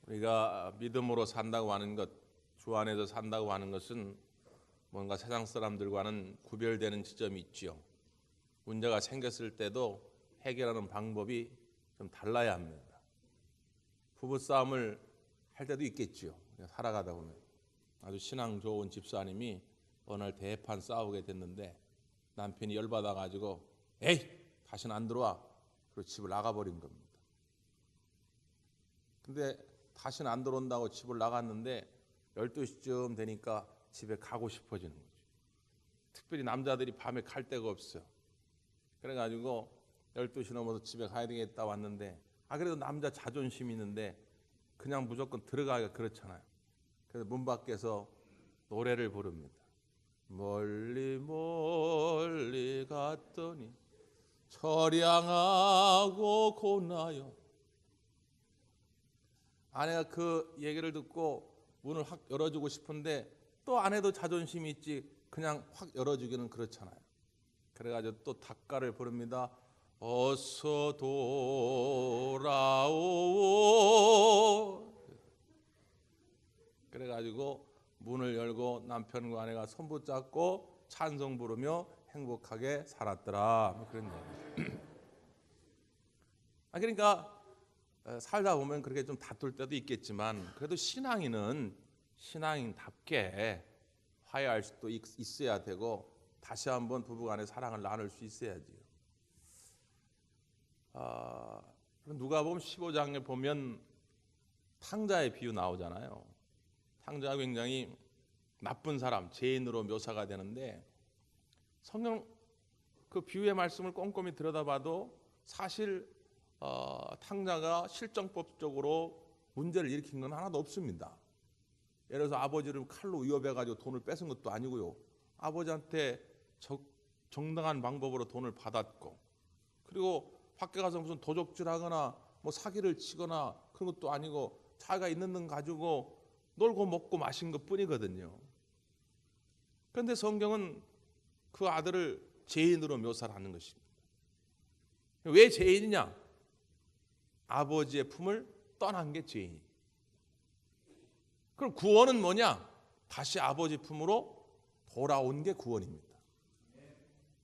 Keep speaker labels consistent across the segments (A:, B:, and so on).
A: 우리가 믿음으로 산다고 하는 것, 주 안에서 산다고 하는 것은 뭔가 세상 사람들과는 구별되는 지점이 있지요. 문제가 생겼을 때도 해결하는 방법이 좀 달라야 합니다. 부부싸움을 할 때도 있겠지요. 살아가다 보면. 아주 신앙 좋은 집사님이 어느 날 대판 싸우게 됐는데 남편이 열받아가지고 에이 다시는 안 들어와. 그리고 집을 나가버린 겁니다. 근데 다시는 안 들어온다고 집을 나갔는데 12시쯤 되니까 집에 가고 싶어지는 거죠. 특별히 남자들이 밤에 갈 데가 없어요. 그래가지고 12시 넘어서 집에 가야 되겠다 왔는데 그래도 남자 자존심이 있는데 그냥 무조건 들어가기가 그렇잖아요. 그래서 문 밖에서 노래를 부릅니다. 멀리 멀리 갔더니 처량하고 고나요. 아내가 그 얘기를 듣고 문을 확 열어주고 싶은데 또 아내도 자존심이 있지 그냥 확 열어주기는 그렇잖아요. 그래가지고 또 닭가를 부릅니다. 어서 돌아오. 그래가지고 문을 열고 남편과 아내가 손 붙잡고 찬송 부르며 행복하게 살았더라. 그런 얘기예요. 그러니까 살다 보면 그렇게 좀 다툴 때도 있겠지만 그래도 신앙인은 신앙인답게 화해할 수도 있어야 되고 다시 한번 부부간의 사랑을 나눌 수 있어야지요. 누가복음 15장에 보면 탕자의 비유 나오잖아요. 탕자가 굉장히 나쁜 사람, 죄인으로 묘사가 되는데 성경 그 비유의 말씀을 꼼꼼히 들여다봐도 사실 탕자가 실정법적으로 문제를 일으킨 건 하나도 없습니다. 예를 들어서 아버지를 칼로 위협해가지고 돈을 뺏은 것도 아니고요. 아버지한테 정당한 방법으로 돈을 받았고, 그리고 밖에 가서 무슨 도적질하거나 뭐 사기를 치거나 그런 것도 아니고 자기가 있는 돈 가지고 놀고 먹고 마신 것뿐이거든요. 그런데 성경은 그 아들을 죄인으로 묘사를 하는 것입니다. 왜 죄인이냐? 아버지의 품을 떠난 게 죄인이에요. 그럼 구원은 뭐냐? 다시 아버지 품으로 돌아온 게 구원입니다.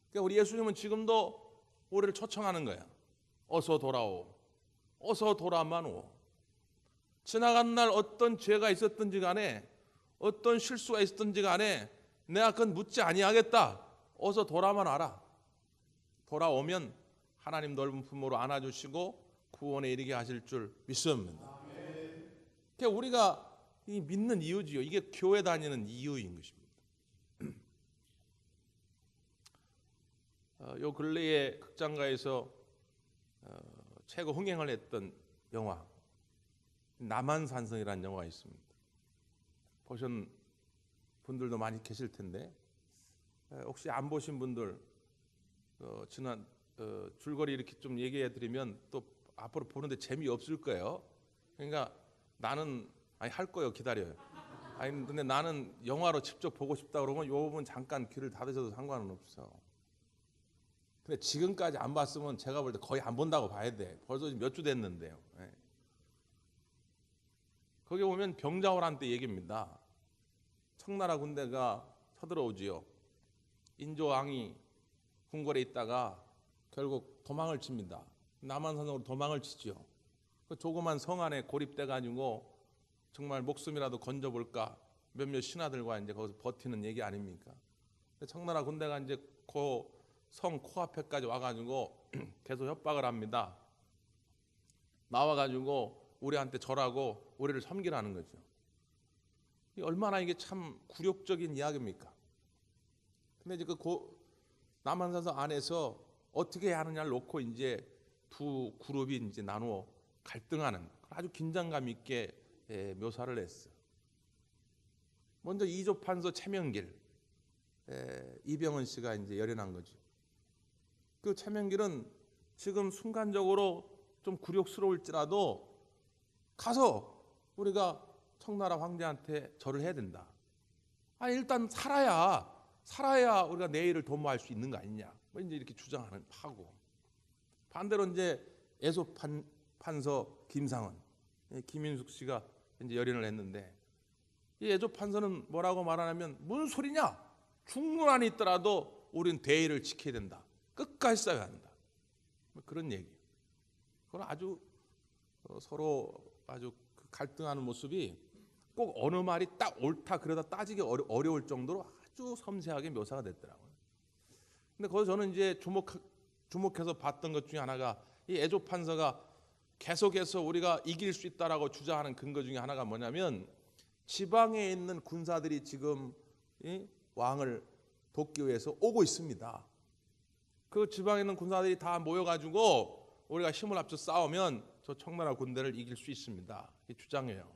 A: 그러니까 우리 예수님은 지금도 우리를 초청하는 거야. 어서 돌아오. 어서 돌아만 오. 지나간 날 어떤 죄가 있었든지 간에 어떤 실수가 있었든지 간에 내가 그건 묻지 아니하겠다. 어서 돌아만 와라. 돌아오면 하나님 넓은 품으로 안아주시고 구원에 이르게 하실 줄 믿습니다. 그러니까 우리가 이 믿는 이유지요. 이게 교회 다니는 이유인 것입니다. 요 근래에 극장가에서 최고 흥행을 했던 영화 남한산성이라는 영화가 있습니다. 보신 분들도 많이 계실 텐데 혹시 안 보신 분들 지난 줄거리 이렇게 좀 얘기해 드리면 또 앞으로 보는데 재미없을 거예요. 그러니까 나는 할 거예요. 기다려요. 근데 나는 영화로 직접 보고 싶다 그러면 요 부분 잠깐 귀를 닫으셔도 상관은 없어. 근데 지금까지 안 봤으면 제가 볼 때 거의 안 본다고 봐야 돼. 벌써 몇 주 됐는데요. 거기 보면 병자호란 때 얘기입니다. 청나라 군대가 쳐들어오지요. 인조왕이 궁궐에 있다가 결국 도망을 칩니다. 남한산성으로 도망을 치지요. 그 조그만 성 안에 고립돼 가지고 정말 목숨이라도 건져볼까 몇몇 신하들과 이제 거기서 버티는 얘기 아닙니까? 청나라 군대가 이제 그 성 코앞에까지 와가지고 계속 협박을 합니다. 나와가지고 우리한테 절하고 우리를 섬기라는 거죠. 얼마나 이게 참 굴욕적인 이야기입니까? 근데 이제 그 남한산성 안에서 어떻게 해야 하느냐를 놓고 이제 두 그룹이 이제 나누어 갈등하는 아주 긴장감 있게 묘사를 했어요. 먼저 이조판서 최명길, 이병헌 씨가 이제 열연한 거죠. 그 최명길은 지금 순간적으로 좀 굴욕스러울지라도 가서 우리가 청나라 황제한테 절을 해야 된다. 일단 살아야 우리가 내일을 도모할 수 있는 거 아니냐. 뭐 이제 이렇게 주장하는 하고 반대로 이제 애소판서 김상원, 김인숙 씨가 이제 열연을 했는데, 이 애조 판서는 뭐라고 말하냐면, 무슨 소리냐? 중문안이 있더라도 우리는 대의를 지켜야 된다. 끝까지 싸워야 한다. 그런 얘기. 그건 아주 서로 아주 갈등하는 모습이 꼭 어느 말이 딱 옳다 그러다 따지기 어려울 정도로 아주 섬세하게 묘사가 됐더라고요. 근데 거기서 저는 이제 주목해서 봤던 것 중에 하나가, 이 애조 판서가 계속해서 우리가 이길 수 있다라고 주장하는 근거 중에 하나가 뭐냐면, 지방에 있는 군사들이 지금 이 왕을 돕기 위해서 오고 있습니다. 그 지방에 있는 군사들이 다 모여가지고 우리가 힘을 합쳐 싸우면 저 청나라 군대를 이길 수 있습니다. 이 주장해요.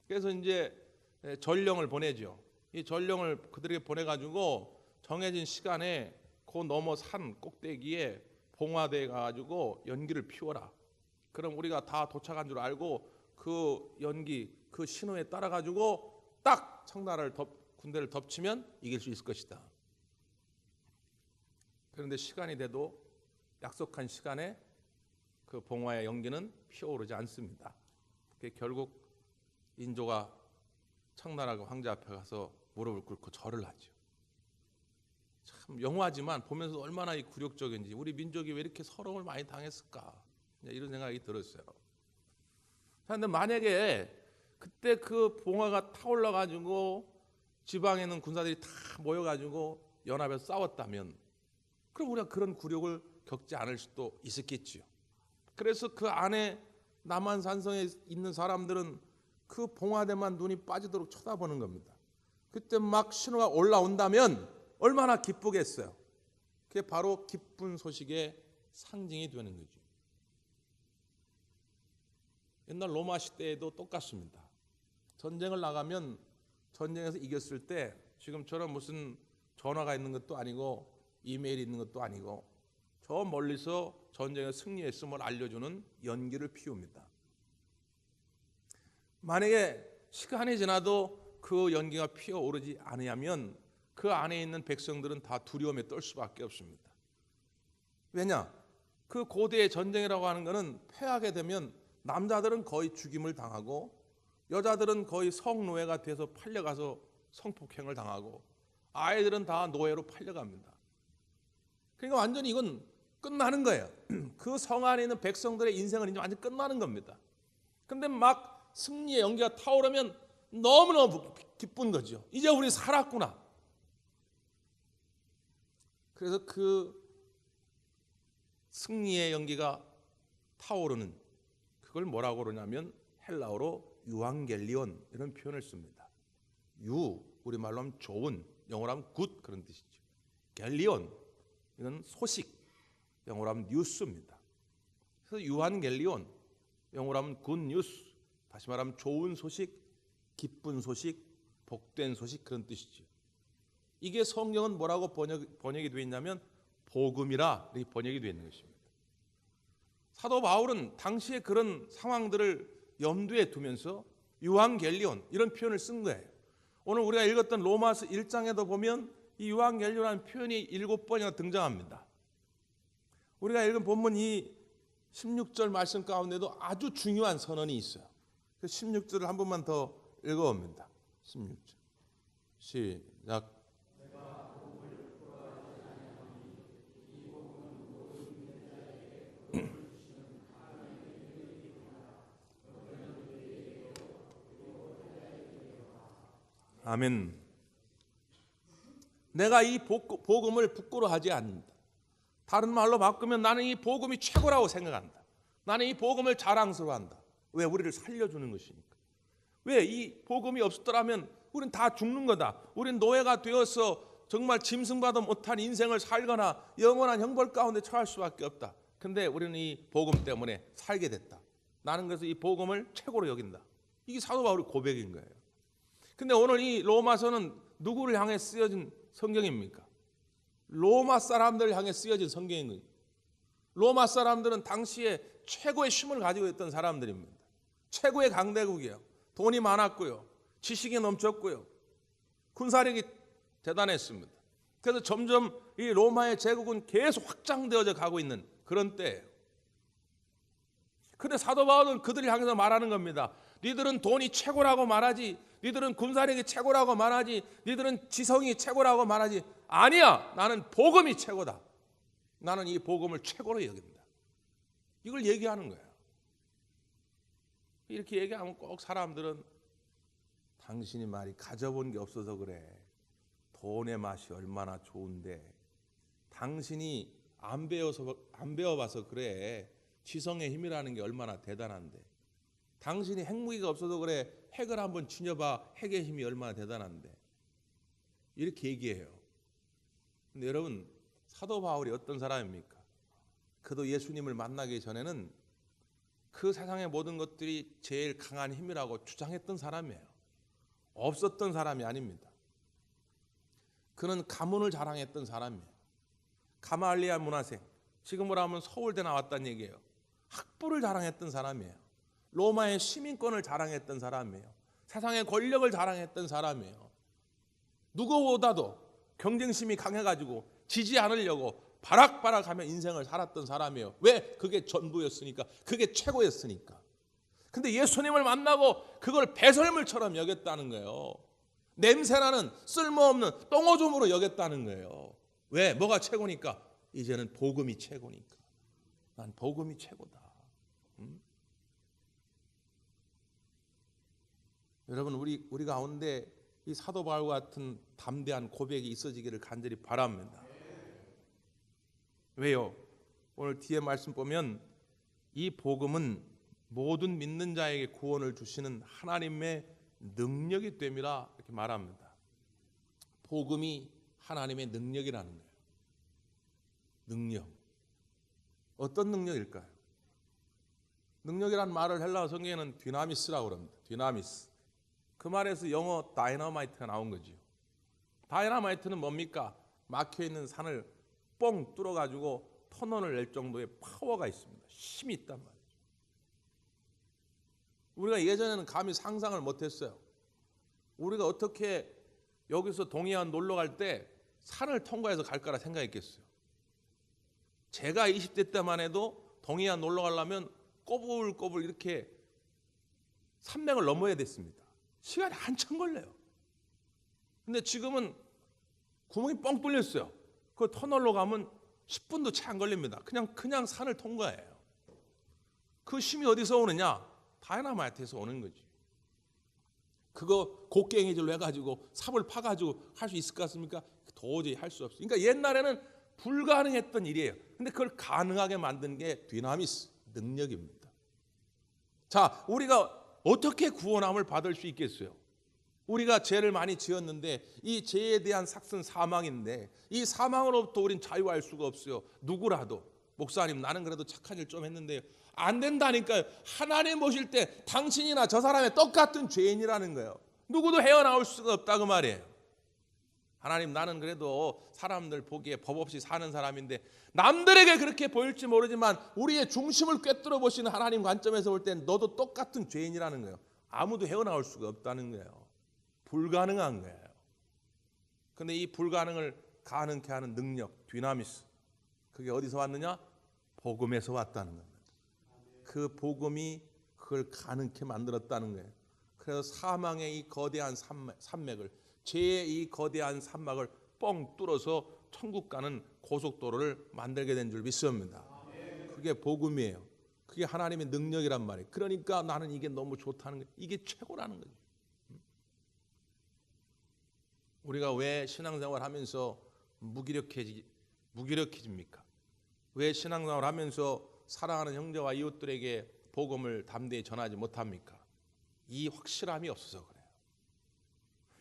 A: 그래서 이제 전령을 보내죠. 이 전령을 그들에게 보내가지고 정해진 시간에 그 넘어 산 꼭대기에 봉화대에 가가지고 연기를 피워라. 그럼 우리가 다 도착한 줄 알고 그 연기, 그 신호에 따라가지고 딱 청나라를 군대를 덮치면 이길 수 있을 것이다. 그런데 시간이 돼도 약속한 시간에 그 봉화의 연기는 피어오르지 않습니다. 결국 인조가 청나라 황제 앞에 가서 무릎을 꿇고 절을 하죠. 참 영화지만 보면서 얼마나 이 굴욕적인지, 우리 민족이 왜 이렇게 서러움을 많이 당했을까, 이런 생각이 들었어요. 그런데 만약에 그때 그 봉화가 타올라 가지고 지방에 있는 군사들이 다 모여 가지고 연합해서 싸웠다면, 그럼 우리가 그런 굴욕을 겪지 않을 수도 있었겠지요. 그래서 그 안에 남한 산성에 있는 사람들은 그 봉화대만 눈이 빠지도록 쳐다보는 겁니다. 그때 막 신호가 올라온다면 얼마나 기쁘겠어요. 그게 바로 기쁜 소식의 상징이 되는 거죠. 옛날 로마 시대에도 똑같습니다. 전쟁을 나가면 전쟁에서 이겼을 때 지금처럼 무슨 전화가 있는 것도 아니고 이메일이 있는 것도 아니고 저 멀리서 전쟁에 승리했음을 알려주는 연기를 피웁니다. 만약에 시간이 지나도 그 연기가 피어오르지 않으면 그 안에 있는 백성들은 다 두려움에 떨 수밖에 없습니다. 왜냐? 그 고대의 전쟁이라고 하는 것은 패하게 되면 남자들은 거의 죽임을 당하고 여자들은 거의 성노예가 돼서 팔려가서 성폭행을 당하고 아이들은 다 노예로 팔려갑니다. 그러니까 완전히 이건 끝나는 거예요. 그 성 안에 있는 백성들의 인생은 이제 완전히 끝나는 겁니다. 그런데 막 승리의 연기가 타오르면 너무너무 기쁜 거죠. 이제 우리 살았구나. 그래서 그 승리의 연기가 타오르는 그걸 뭐라고 그러냐면 헬라어로 유앙겔리온 이런 표현을 씁니다. 우리말로 하면 좋은, 영어로 하면 굿 그런 뜻이죠. 겔리온 이건 소식, 영어로 하면 뉴스입니다. 그래서 유한겔리온, 영어로 하면 굿 뉴스, 다시 말하면 좋은 소식, 기쁜 소식, 복된 소식 그런 뜻이죠. 이게 성경은 뭐라고 번역이 되어 있냐면 복음이라 이렇게 번역이 되어 있는 것입니다. 사도 바울은 당시에 그런 상황들을 염두에 두면서 유앙겔리온 이런 표현을 쓴 거예요. 오늘 우리가 읽었던 로마서 1장에도 보면 이 유앙겔리온이라는 표현이 7번이나 등장합니다. 우리가 읽은 본문 이 16절 말씀 가운데도 아주 중요한 선언이 있어요. 그 16절을 한 번만 더 읽어봅니다. 16절 시작. 아멘. 내가 이 복음을 부끄러워하지 않는다. 다른 말로 바꾸면 나는 이 복음이 최고라고 생각한다. 나는 이 복음을 자랑스러워한다. 왜? 우리를 살려주는 것이니까. 왜? 이 복음이 없었더라면 우리는 다 죽는 거다. 우리는 노예가 되어서 정말 짐승과도 못한 인생을 살거나 영원한 형벌 가운데 처할 수밖에 없다. 근데 우리는 이 복음 때문에 살게 됐다. 나는 그래서 이 복음을 최고로 여긴다. 이게 사도 바울의 고백인 거예요. 근데 오늘 이 로마서는 누구를 향해 쓰여진 성경입니까? 로마 사람들을 향해 쓰여진 성경인 거예요. 로마 사람들은 당시에 최고의 힘을 가지고 있던 사람들입니다. 최고의 강대국이에요. 돈이 많았고요. 지식이 넘쳤고요. 군사력이 대단했습니다. 그래서 점점 이 로마의 제국은 계속 확장되어져 가고 있는 그런 때예요. 근데 사도 바울은 그들을 향해서 말하는 겁니다. 니들은 돈이 최고라고 말하지, 니들은 군사력이 최고라고 말하지, 니들은 지성이 최고라고 말하지, 아니야, 나는 복음이 최고다. 나는 이 복음을 최고로 여긴다. 이걸 얘기하는 거예요. 이렇게 얘기하면 꼭 사람들은 당신이 말이 가져본 게 없어서 그래. 돈의 맛이 얼마나 좋은데. 당신이 안 배워봐서 그래. 지성의 힘이라는 게 얼마나 대단한데. 당신이 핵무기가 없어서 그래. 핵을 한번 지녀봐. 핵의 힘이 얼마나 대단한데. 이렇게 얘기해요. 근데 여러분, 사도 바울이 어떤 사람입니까? 그도 예수님을 만나기 전에는 그 세상의 모든 것들이 제일 강한 힘이라고 주장했던 사람이에요. 없었던 사람이 아닙니다. 그는 가문을 자랑했던 사람이에요. 가말리알 문화생, 지금으로 하면 서울대 나왔다는 얘기예요. 학부를 자랑했던 사람이에요. 로마의 시민권을 자랑했던 사람이에요. 세상의 권력을 자랑했던 사람이에요. 누구보다도 경쟁심이 강해가지고 지지 않으려고 바락바락하며 인생을 살았던 사람이에요. 왜? 그게 전부였으니까. 그게 최고였으니까. 근데 예수님을 만나고 그걸 배설물처럼 여겼다는 거예요. 냄새나는 쓸모없는 똥오줌으로 여겼다는 거예요. 왜? 뭐가 최고니까? 이제는 복음이 최고니까. 난 복음이 최고다. 여러분, 우리 가운데 이 사도 바울과 같은 담대한 고백이 있어지기를 간절히 바랍니다. 왜요? 오늘 뒤에 말씀 보면 이 복음은 모든 믿는 자에게 구원을 주시는 하나님의 능력이 됨이라 이렇게 말합니다. 복음이 하나님의 능력이라는 거예요. 능력. 어떤 능력일까요? 능력이란 말을 헬라어 성경에는 디나미스라고 그럽니다. 디나미스. 그 말에서 영어 다이너마이트가 나온 거죠. 다이너마이트는 뭡니까? 막혀있는 산을 뻥 뚫어가지고 터널을 낼 정도의 파워가 있습니다. 힘이 있단 말이에요. 우리가 예전에는 감히 상상을 못했어요. 우리가 어떻게 여기서 동해안 놀러 갈 때 산을 통과해서 갈 거라 생각했겠어요. 제가 20대 때만 해도 동해안 놀러 가려면 꼬불꼬불 이렇게 산맥을 넘어야 됐습니다. 시간이 한참 걸려요. 근데 지금은 구멍이 뻥 뚫렸어요. 그 터널로 가면 10분도 채 안 걸립니다. 그냥 산을 통과해요. 그 힘이 어디서 오느냐? 다이너마이트에서 오는 거지. 그거 곡괭이질로 해가지고 삽을 파가지고 할 수 있을 것 같습니까? 도저히 할 수 없어요. 그러니까 옛날에는 불가능했던 일이에요. 근데 그걸 가능하게 만든 게 디나미스, 능력입니다. 자, 우리가 어떻게 구원함을 받을 수 있겠어요? 우리가 죄를 많이 지었는데 이 죄에 대한 삭은 사망인데 이 사망으로부터 우린 자유할 수가 없어요. 누구라도. 목사님, 나는 그래도 착한 일 좀 했는데요. 안 된다니까요. 하나님 보실 때 당신이나 저 사람의 똑같은 죄인이라는 거예요. 누구도 헤어나올 수가 없다고 말이에요. 하나님, 나는 그래도 사람들 보기에 법 없이 사는 사람인데 남들에게 그렇게 보일지 모르지만 우리의 중심을 꿰뚫어 보시는 하나님 관점에서 볼 땐 너도 똑같은 죄인이라는 거예요. 아무도 헤어나올 수가 없다는 거예요. 불가능한 거예요. 근데 이 불가능을 가능케 하는 능력, 디나미스, 그게 어디서 왔느냐? 복음에서 왔다는 겁니다. 그 복음이 그걸 가능케 만들었다는 거예요. 그래서 사망의 이 거대한 산맥을, 죄의 이 거대한 산막을 뻥 뚫어서 천국 가는 고속도로를 만들게 된 줄 믿습니다. 그게 복음이에요. 그게 하나님의 능력이란 말이에요. 그러니까 나는 이게 너무 좋다는 거예요. 이게 최고라는 거죠. 우리가 왜 신앙생활 하면서 무기력해집니까? 왜 신앙생활 하면서 사랑하는 형제와 이웃들에게 복음을 담대히 전하지 못합니까? 이 확실함이 없어서 그래요.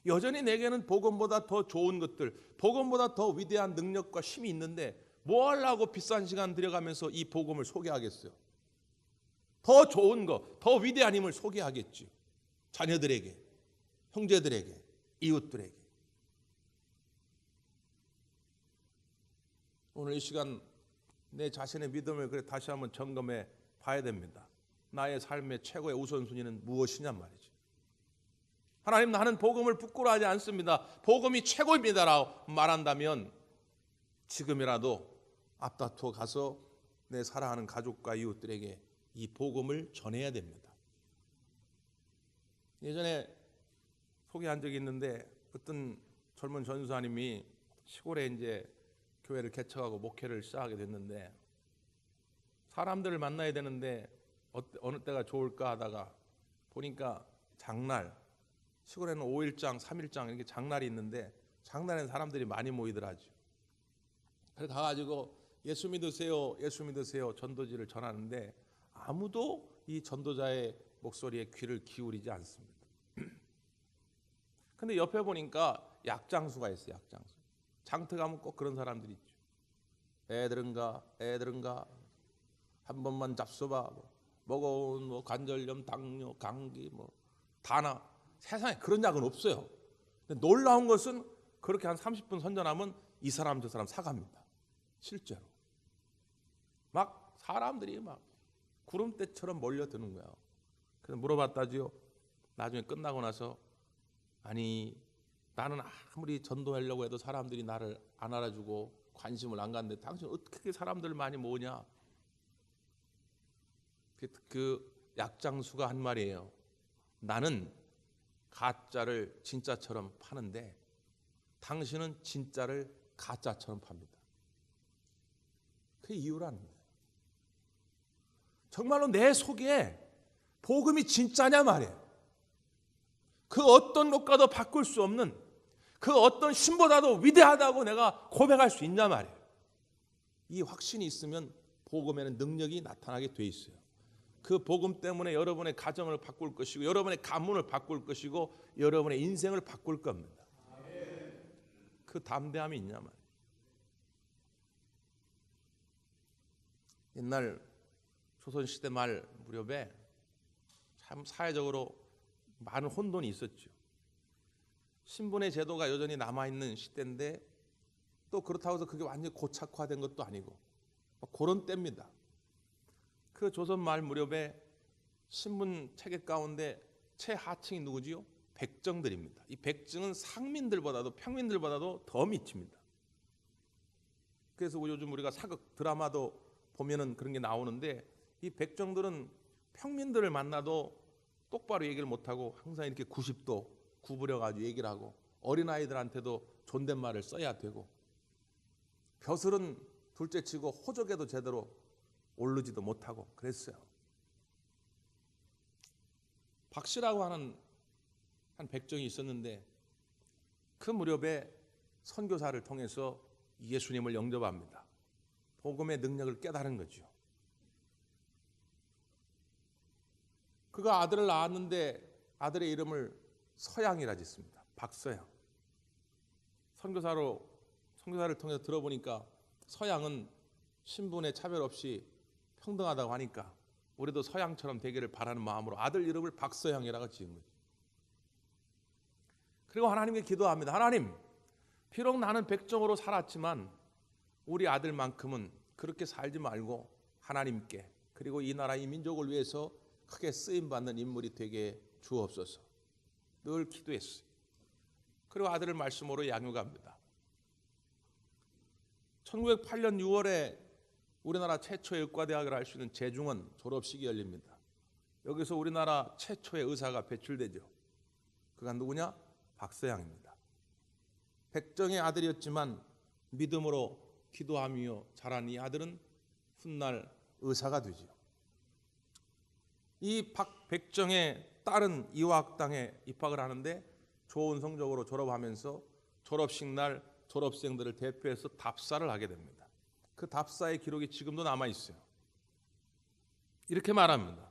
A: 여전히 내게는 복음보다 더 좋은 것들, 복음보다 더 위대한 능력과 힘이 있는데 뭐 하려고 비싼 시간 들여가면서 이 복음을 소개하겠어요? 더 좋은 거, 더 위대한 힘을 소개하겠지. 자녀들에게, 형제들에게, 이웃들에게. 오늘 이 시간 내 자신의 믿음을 다시 한번 점검해 봐야 됩니다. 나의 삶의 최고의 우선순위는 무엇이냐 말이죠. 하나님, 나는 복음을 부끄러워하지 않습니다. 복음이 최고입니다라고 말한다면 지금이라도 앞다투어 가서 내 사랑하는 가족과 이웃들에게 이 복음을 전해야 됩니다. 예전에 소개한 적이 있는데 어떤 젊은 전수사님이 시골에 이제 교회를 개척하고 목회를 시작하게 됐는데 사람들을 만나야 되는데 어느 때가 좋을까 하다가 보니까 장날, 시골에는 5일장, 3일장 이렇게 장날이 있는데 장날에는 사람들이 많이 모이더라죠. 그래서 가가지고 예수 믿으세요, 예수 믿으세요 전도지를 전하는데 아무도 이 전도자의 목소리에 귀를 기울이지 않습니다. 근데 옆에 보니까 약장수가 있어요. 약장수. 장터 가면 꼭 그런 사람들이 있죠. 애들은가 한 번만 잡숴봐. 먹어온 관절염, 당뇨, 감기, 다나 세상에 그런 약은 없어요. 근데 놀라운 것은 그렇게 한 30분 선전하면 이 사람 저 사람 사갑니다. 실제로 막 사람들이 막 구름대처럼 몰려드는 거예요. 그래서 물어봤다지요. 나중에 끝나고 나서 아니 나는 아무리 전도하려고 해도 사람들이 나를 안 알아주고 관심을 안 갖는데 당신 어떻게 사람들을 많이 모으냐. 그 약장수가 한 말이에요. 나는 가짜를 진짜처럼 파는데 당신은 진짜를 가짜처럼 팝니다. 그 이유라는 거예요. 정말로 내 속에 복음이 진짜냐 말이에요. 그 어떤 것과도 바꿀 수 없는 그 어떤 신보다도 위대하다고 내가 고백할 수 있냐 말이에요. 이 확신이 있으면 복음에는 능력이 나타나게 돼 있어요. 그 복음 때문에 여러분의 가정을 바꿀 것이고 여러분의 가문을 바꿀 것이고 여러분의 인생을 바꿀 겁니다. 그 담대함이 있냐 말이에요. 옛날 조선시대 말 무렵에 참 사회적으로 많은 혼돈이 있었죠. 신분의 제도가 여전히 남아있는 시대인데 또 그렇다고 해서 그게 완전히 고착화된 것도 아니고 그런 때입니다. 그 조선 말 무렵에 신분 체계 가운데 최하층이 누구지요? 백정들입니다. 이 백정은 상민들보다도 평민들보다도 더 밑입니다. 그래서 요즘 우리가 사극 드라마도 보면은 그런 게 나오는데 이 백정들은 평민들을 만나도 똑바로 얘기를 못하고 항상 이렇게 90도 구부려가지고 얘기를 하고 어린아이들한테도 존댓말을 써야 되고 벼슬은 둘째치고 호적에도 제대로 오르지도 못하고 그랬어요. 박씨라고 하는 한 백정이 있었는데 그 무렵에 선교사를 통해서 예수님을 영접합니다. 복음의 능력을 깨달은 거죠. 그가 아들을 낳았는데 아들의 이름을 서양이라 짓습니다. 박서양. 선교사를 통해서 들어보니까 서양은 신분의 차별 없이 평등하다고 하니까 우리도 서양처럼 되기를 바라는 마음으로 아들 이름을 박서양이라고 지은 거죠. 그리고 하나님께 기도합니다. 하나님, 비록 나는 백정으로 살았지만 우리 아들만큼은 그렇게 살지 말고 하나님께 그리고 이 나라 이 민족을 위해서 크게 쓰임받는 인물이 되게 주옵소서. 늘 기도했어요. 그리고 아들을 말씀으로 양육합니다. 1908년 6월에 우리나라 최초의 의과대학을 할 수 있는 재중원 졸업식이 열립니다. 여기서 우리나라 최초의 의사가 배출되죠. 그가 누구냐? 박서양입니다. 백정의 아들이었지만 믿음으로 기도하며 자란 이 아들은 훗날 의사가 되죠. 이 백정의 딸은 이화학당에 입학을 하는데 좋은 성적으로 졸업하면서 졸업식 날 졸업생들을 대표해서 답사를 하게 됩니다. 그 답사의 기록이 지금도 남아있어요. 이렇게 말합니다.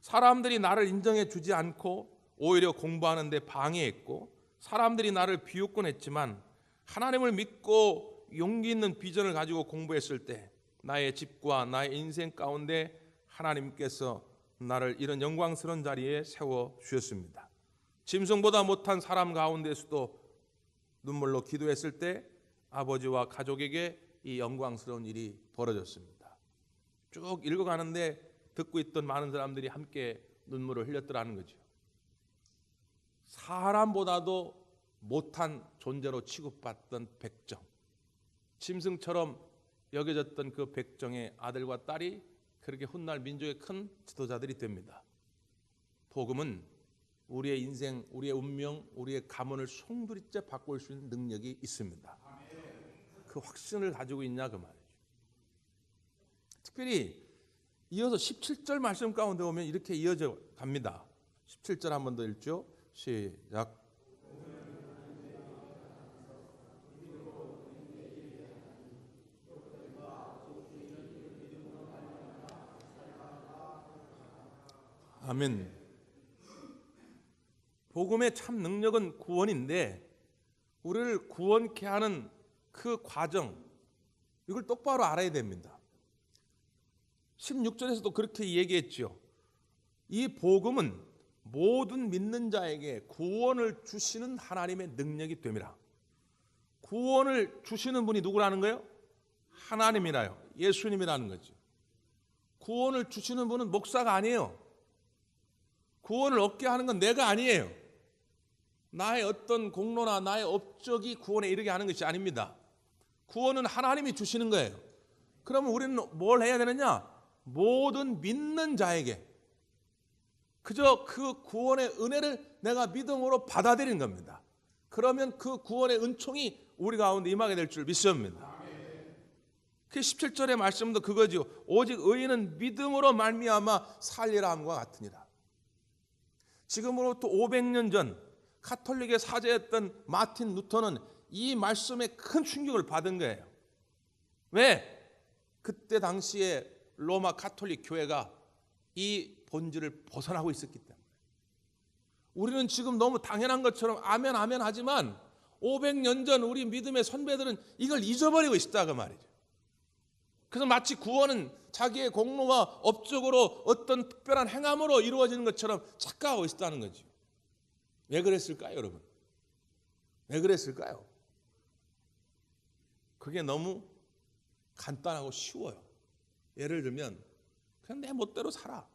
A: 사람들이 나를 인정해 주지 않고 오히려 공부하는 데 방해했고 사람들이 나를 비웃곤 했지만 하나님을 믿고 용기 있는 비전을 가지고 공부했을 때 나의 집과 나의 인생 가운데 하나님께서 나를 이런 영광스러운 자리에 세워 주셨습니다. 짐승보다 못한 사람 가운데서도 눈물로 기도했을 때 아버지와 가족에게 이 영광스러운 일이 벌어졌습니다. 쭉 읽어가는데 듣고 있던 많은 사람들이 함께 눈물을 흘렸더라는 거죠. 사람보다도 못한 존재로 취급받던 백정, 짐승처럼 여겨졌던 그 백정의 아들과 딸이 그렇게 훗날 민족의 큰 지도자들이 됩니다. 복음은 우리의 인생, 우리의 운명, 우리의 가문을 송두리째 바꿀 수 있는 능력이 있습니다. 그 확신을 가지고 있냐 그 말이죠. 특별히 이어서 17절 말씀 가운데 보면 이렇게 이어져 갑니다. 17절 한 번 더 읽죠. 시작. 아멘. 복음의 참 능력은 구원인데 우리를 구원케 하는 그 과정, 이걸 똑바로 알아야 됩니다. 16절에서도 그렇게 얘기했죠. 이 복음은 모든 믿는 자에게 구원을 주시는 하나님의 능력이 됨이라. 구원을 주시는 분이 누구라는 거예요? 하나님이라요. 예수님이라는 거죠. 구원을 주시는 분은 목사가 아니에요. 구원을 얻게 하는 건 내가 아니에요. 나의 어떤 공로나 나의 업적이 구원에 이르게 하는 것이 아닙니다. 구원은 하나님이 주시는 거예요. 그러면 우리는 뭘 해야 되느냐? 모든 믿는 자에게 그저 그 구원의 은혜를 내가 믿음으로 받아들이는 겁니다. 그러면 그 구원의 은총이 우리 가운데 임하게 될 줄 믿습니다. 그 17절의 말씀도 그거죠. 오직 의인은 믿음으로 말미암아 살리라 함과 같으니라. 지금으로부터 500년 전 가톨릭의 사제였던 마틴 루터는 이 말씀에 큰 충격을 받은 거예요. 왜? 그때 당시에 로마 가톨릭 교회가 이 본질을 벗어나고 있었기 때문에. 우리는 지금 너무 당연한 것처럼 아멘 아멘 하지만 500년 전 우리 믿음의 선배들은 이걸 잊어버리고 있었다 그 말이죠. 그래서 마치 구원은 자기의 공로와 업적으로 어떤 특별한 행함으로 이루어지는 것처럼 착각하고 있었다는 거죠. 왜 그랬을까요, 여러분? 왜 그랬을까요? 그게 너무 간단하고 쉬워요. 예를 들면 그냥 내 멋대로 살아.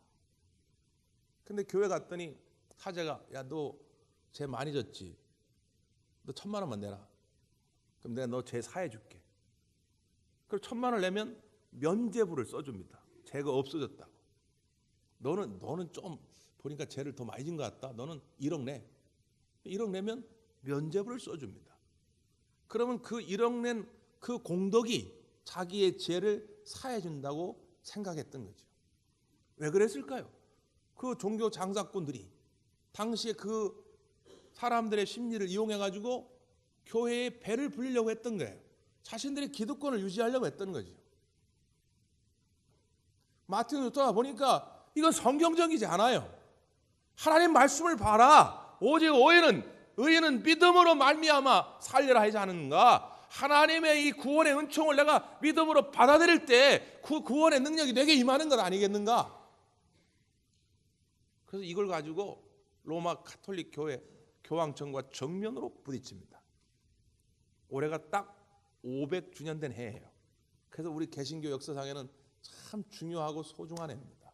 A: 근데 교회 갔더니 사제가 야, 너 죄 많이 졌지? 너 1,000만 원만 내라. 그럼 내가 너 죄 사해 줄게. 그럼 1,000만 원을 내면 면죄부를 써줍니다. 죄가 없어졌다고. 너는 좀 보니까 죄를 더 많이 진 것 같다. 너는 1억 내. 1억 내면 면죄부를 써줍니다. 그러면 그 1억 낸 그 공덕이 자기의 죄를 사해 준다고 생각했던 거죠. 왜 그랬을까요? 그 종교 장사꾼들이 당시에 그 사람들의 심리를 이용해 가지고 교회에 배를 불리려고 했던 거예요. 자신들의 기득권을 유지하려고 했던 거죠. 마틴 루터가 보니까 이건 성경적이지 않아요. 하나님 말씀을 봐라. 오직 의인은 믿음으로 말미암아 살리라 하지 않는가? 하나님의 이 구원의 은총을 내가 믿음으로 받아들일 때 그 구원의 능력이 내게 임하는 것 아니겠는가? 그래서 이걸 가지고 로마 가톨릭 교회 교황청과 정면으로 부딪힙니다. 올해가 딱 500주년 된 해예요. 그래서 우리 개신교 역사상에는 참 중요하고 소중한 해입니다.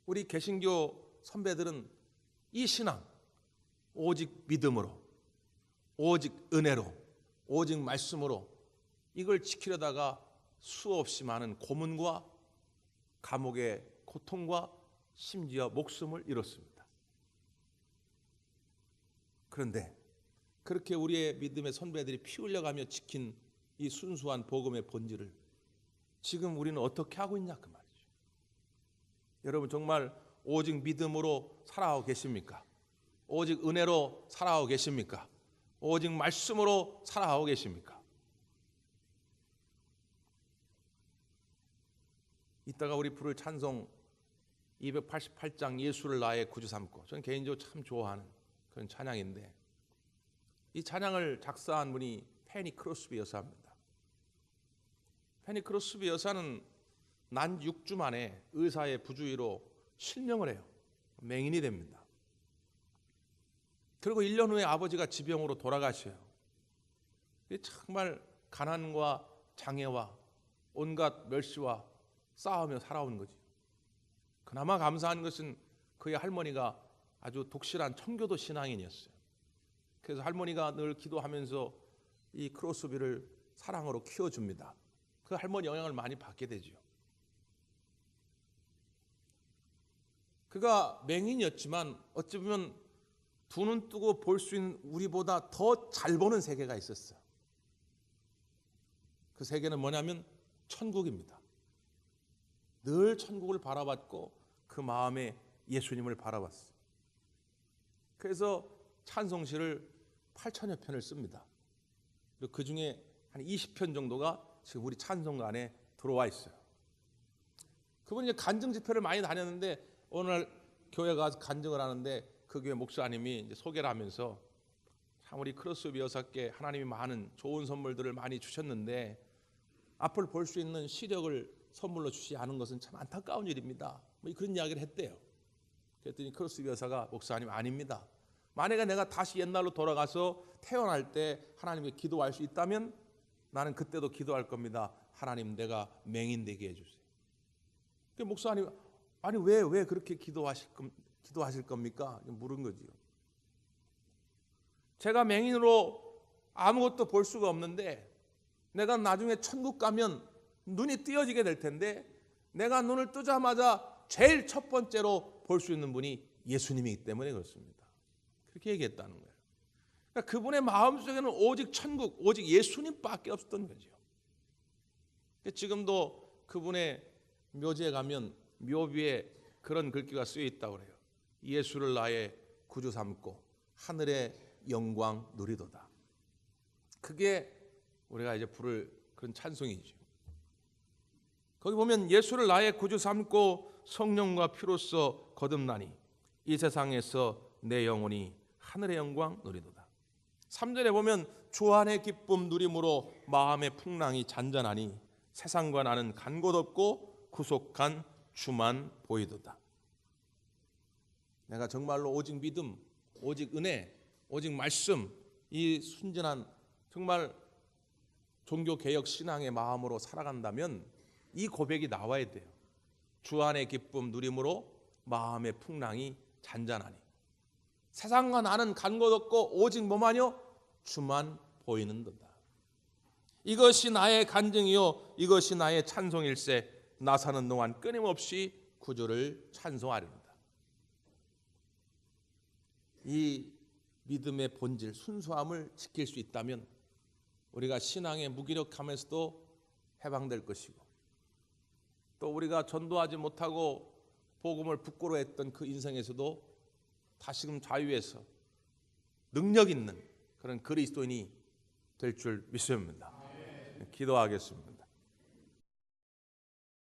A: 우리 개신교 선배들은 이 신앙, 오직 믿음으로, 오직 은혜로, 오직 말씀으로 이걸 지키려다가 수없이 많은 고문과 감옥의 고통과 심지어 목숨을 잃었습니다. 그런데 그렇게 우리의 믿음의 선배들이 피 흘려가며 지킨 이 순수한 복음의 본질을 지금 우리는 어떻게 하고 있냐 그 말이죠. 여러분 정말 오직 믿음으로 살아가고 계십니까? 오직 은혜로 살아가고 계십니까? 오직 말씀으로 살아가고 계십니까? 이따가 우리 부를 찬송 288장 예수를 나의 구주 삼고, 저는 개인적으로 참 좋아하는 그런 찬양인데 이 찬양을 작사한 분이 페니 크로스비 여사입니다. 페니 크로스비 여사는 난 6주 만에 의사의 부주의로 실명을 해요. 맹인이 됩니다. 그리고 1년 후에 아버지가 지병으로 돌아가셔요. 정말 가난과 장애와 온갖 멸시와 싸우며 살아온 거지. 그나마 감사한 것은 그의 할머니가 아주 독실한 청교도 신앙인이었어요. 그래서 할머니가 늘 기도하면서 이 크로스비를 사랑으로 키워줍니다. 그 할머니 영향을 많이 받게 되죠. 그가 맹인이었지만 어찌 보면 두 눈 뜨고 볼 수 있는 우리보다 더 잘 보는 세계가 있었어요. 그 세계는 뭐냐면 천국입니다. 늘 천국을 바라봤고 그 마음에 예수님을 바라봤어요. 그래서 찬송시를 8천여 편을 씁니다. 그리고 그 중에 한 20편 정도가 지금 우리 찬송가 안에 들어와 있어요. 그분이 이제 간증 집회를 많이 다녔는데 오늘 교회 가서 간증을 하는데 그 교회 목사님이 이제 소개를 하면서 참 우리 크로스오브 여사께 하나님이 많은 좋은 선물들을 많이 주셨는데 앞을 볼 수 있는 시력을 선물로 주시지 않은 것은 참 안타까운 일입니다. 뭐 그런 이야기를 했대요. 그랬더니 크로스오브 여사가 목사님 아닙니다. 만약에 내가 다시 옛날로 돌아가서 태어날 때 하나님께 기도할 수 있다면 나는 그때도 기도할 겁니다. 하나님 내가 맹인 되게 해주세요. 그 목사님 아니 왜 그렇게 기도하실 겁니까? 물은 거지요. 제가 맹인으로 아무것도 볼 수가 없는데 내가 나중에 천국 가면 눈이 띄어지게 될 텐데 내가 눈을 뜨자마자 제일 첫 번째로 볼 수 있는 분이 예수님이기 때문에 그렇습니다. 그렇게 얘기했다는 거예요. 그러니까 그분의 마음속에는 오직 천국, 오직 예수님밖에 없었던 거죠. 지금도 그분의 묘지에 가면 묘비에 그런 글귀가 쓰여 있다고 그래요. 예수를 나의 구주 삼고 하늘의 영광 누리도다. 그게 우리가 이제 부를 그런 찬송이죠. 거기 보면 예수를 나의 구주 삼고 성령과 피로써 거듭나니 이 세상에서 내 영혼이 하늘의 영광 누리도다. 3절에 보면 주 안의 기쁨 누림으로 마음의 풍랑이 잔잔하니 세상과 나는 간 곳 없고 구속한 주만 보이도다. 내가 정말로 오직 믿음, 오직 은혜, 오직 말씀, 이 순전한 정말 종교개혁 신앙의 마음으로 살아간다면 이 고백이 나와야 돼요. 주 안의 기쁨 누림으로 마음의 풍랑이 잔잔하니 세상과 나는 간 곳 없고 오직 뭐마뇨? 주만 보이는도다. 이것이 나의 간증이요 이것이 나의 찬송일세. 나 사는 동안 끊임없이 구주를 찬송하리로다. 이 믿음의 본질 순수함을 지킬 수 있다면 우리가 신앙의 무기력함에서도 해방될 것이고 또 우리가 전도하지 못하고 복음을 부끄러워했던 그 인생에서도 다시금 자유해서 능력 있는 그런 그리스도인이 될 줄 믿습니다. 기도하겠습니다.